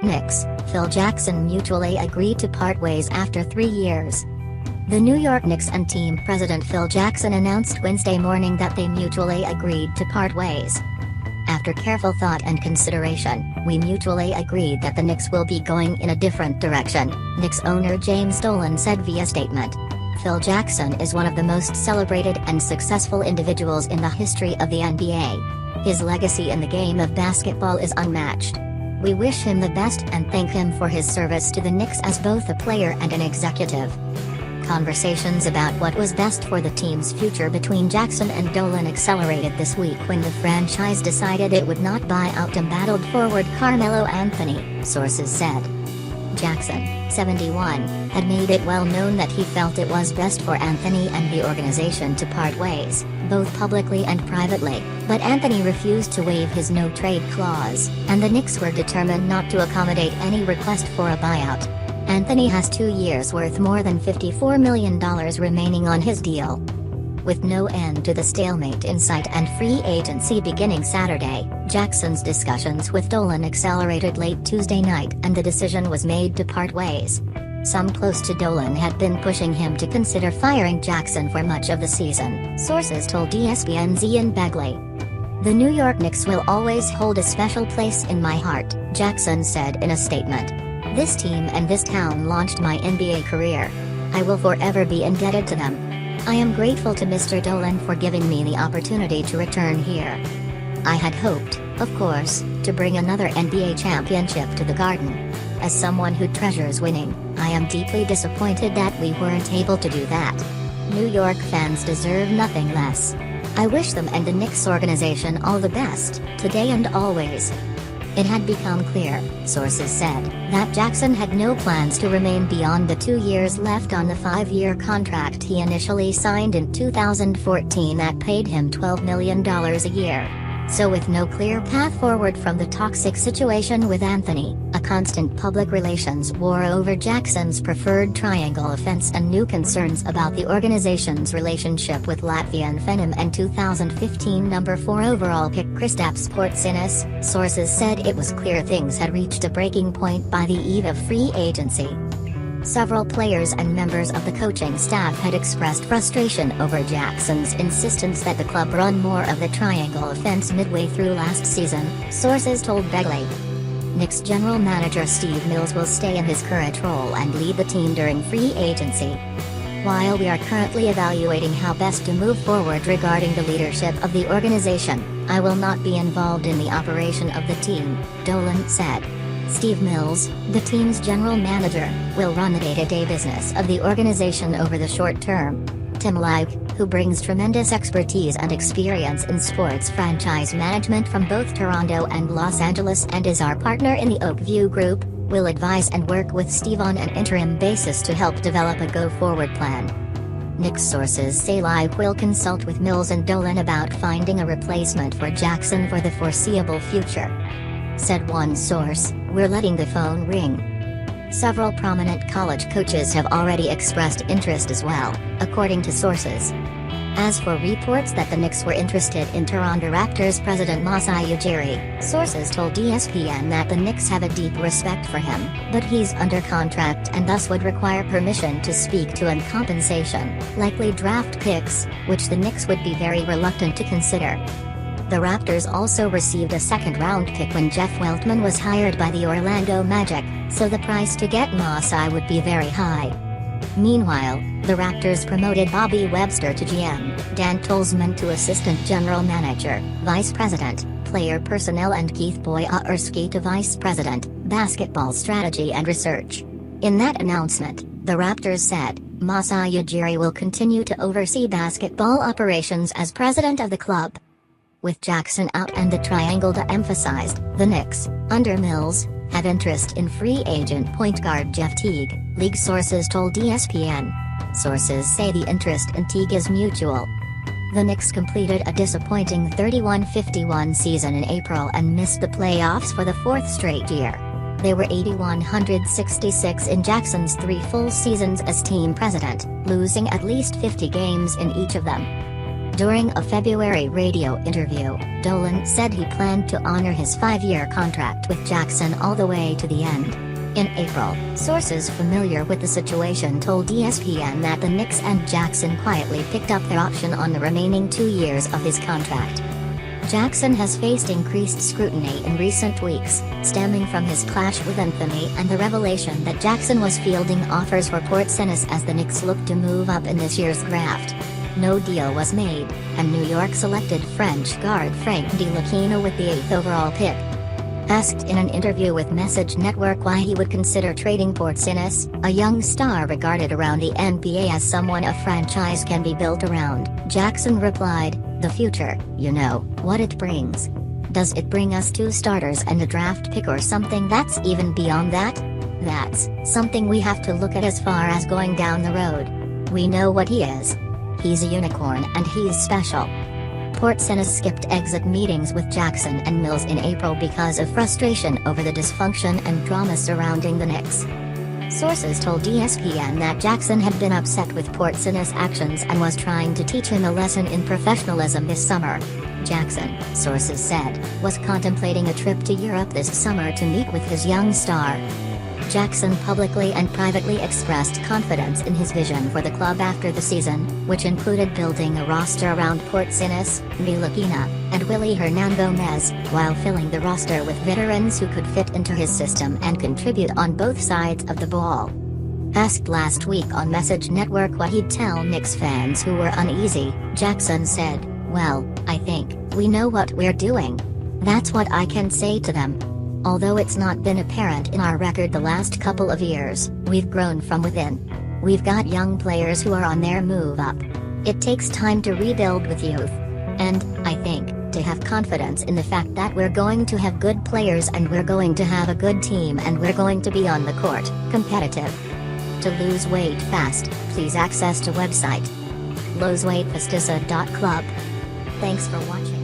Knicks, Phil Jackson mutually agreed to part ways after 3 years. The New York Knicks and team president Phil Jackson announced Wednesday morning that they mutually agreed to part ways. After careful thought and consideration, we mutually agreed that the Knicks will be going in a different direction, Knicks owner James Dolan said via statement. Phil Jackson is one of the most celebrated and successful individuals in the history of the NBA. His legacy in the game of basketball is unmatched. We wish him the best and thank him for his service to the Knicks as both a player and an executive. Conversations about what was best for the team's future between Jackson and Dolan accelerated this week when the franchise decided it would not buy out embattled forward Carmelo Anthony, sources said. Jackson, 71, had made it well known that he felt it was best for Anthony and the organization to part ways, both publicly and privately, but Anthony refused to waive his no-trade clause, and the Knicks were determined not to accommodate any request for a buyout. Anthony has 2 years worth more than $54 million remaining on his deal. With no end to the stalemate in sight and free agency beginning Saturday, Jackson's discussions with Dolan accelerated late Tuesday night and the decision was made to part ways. Some close to Dolan had been pushing him to consider firing Jackson for much of the season, sources told ESPN's Ian Begley. "The New York Knicks will always hold a special place in my heart," Jackson said in a statement. "This team and this town launched my NBA career. I will forever be indebted to them. I am grateful to Mr. Dolan for giving me the opportunity to return here. I had hoped, of course, to bring another NBA championship to the Garden. As someone who treasures winning, I am deeply disappointed that we weren't able to do that. New York fans deserve nothing less. I wish them and the Knicks organization all the best, today and always." It had become clear, sources said, that Jackson had no plans to remain beyond the 2 years left on the 5-year contract he initially signed in 2014 that paid him $12 million a year. So with no clear path forward from the toxic situation with Anthony, a constant public relations war over Jackson's preferred triangle offense and new concerns about the organization's relationship with Latvian Phenom and 2015 number 4 overall pick Kristaps Porzingis, sources said it was clear things had reached a breaking point by the eve of free agency. Several players and members of the coaching staff had expressed frustration over Jackson's insistence that the club run more of the triangle offense midway through last season, sources told Begley. Knicks general manager Steve Mills will stay in his current role and lead the team during free agency. "While we are currently evaluating how best to move forward regarding the leadership of the organization, I will not be involved in the operation of the team," Dolan said. Steve Mills, the team's general manager, will run the day-to-day business of the organization over the short term. Tim Leib, who brings tremendous expertise and experience in sports franchise management from both Toronto and Los Angeles and is our partner in the Oakview Group, will advise and work with Steve on an interim basis to help develop a go-forward plan. Knicks sources say Leib will consult with Mills and Dolan about finding a replacement for Jackson for the foreseeable future. Said one source, "We're letting the phone ring." Several prominent college coaches have already expressed interest as well, according to sources. As for reports that the Knicks were interested in Toronto Raptors president Masai Ujiri, sources told ESPN that the Knicks have a deep respect for him, but he's under contract and thus would require permission to speak to and compensation, likely draft picks, which the Knicks would be very reluctant to consider. The Raptors also received a second-round pick when Jeff Weltman was hired by the Orlando Magic, so the price to get Masai would be very high. Meanwhile, the Raptors promoted Bobby Webster to GM, Dan Tolzman to Assistant General Manager, Vice President, Player Personnel and Keith Boyarsky to Vice President, Basketball Strategy and Research. In that announcement, the Raptors said, Masai Ujiri will continue to oversee basketball operations as president of the club. With Jackson out and the triangle de-emphasized, the Knicks, under Mills, have interest in free agent point guard Jeff Teague, league sources told ESPN. Sources say the interest in Teague is mutual. The Knicks completed a disappointing 31-51 season in April and missed the playoffs for the 4th straight year. They were 81-66 in Jackson's 3 full seasons as team president, losing at least 50 games in each of them. During a February radio interview, Dolan said he planned to honor his 5-year contract with Jackson all the way to the end. In April, sources familiar with the situation told ESPN that the Knicks and Jackson quietly picked up their option on the remaining 2 years of his contract. Jackson has faced increased scrutiny in recent weeks, stemming from his clash with Anthony and the revelation that Jackson was fielding offers for Porzingis as the Knicks looked to move up in this year's draft. No deal was made, and New York selected French guard Frank Ntilikina with the 8th overall pick. Asked in an interview with Message Network why he would consider trading Porzingis, a young star regarded around the NBA as someone a franchise can be built around, Jackson replied, "The future, you know, what it brings. Does it bring us 2 starters and a draft pick or something that's even beyond that? That's something we have to look at as far as going down the road. We know what he is. He's a unicorn and he's special." Porzingis skipped exit meetings with Jackson and Mills in April because of frustration over the dysfunction and drama surrounding the Knicks. Sources told ESPN that Jackson had been upset with Porzingis' actions and was trying to teach him a lesson in professionalism this summer. Jackson, sources said, was contemplating a trip to Europe this summer to meet with his young star. Jackson publicly and privately expressed confidence in his vision for the club after the season, which included building a roster around Porzingis, Ntilikina, and Willy Hernangomez, while filling the roster with veterans who could fit into his system and contribute on both sides of the ball. Asked last week on Message Network what he'd tell Knicks fans who were uneasy, Jackson said, "Well, I think we know what we're doing. That's what I can say to them. Although it's not been apparent in our record the last couple of years, we've grown from within. We've got young players who are on their move up. It takes time to rebuild with youth. And, I think, to have confidence in the fact that we're going to have good players and we're going to have a good team and we're going to be on the court, competitive." To lose weight fast, please access to website loseweightfastisa.club. Thanks for watching.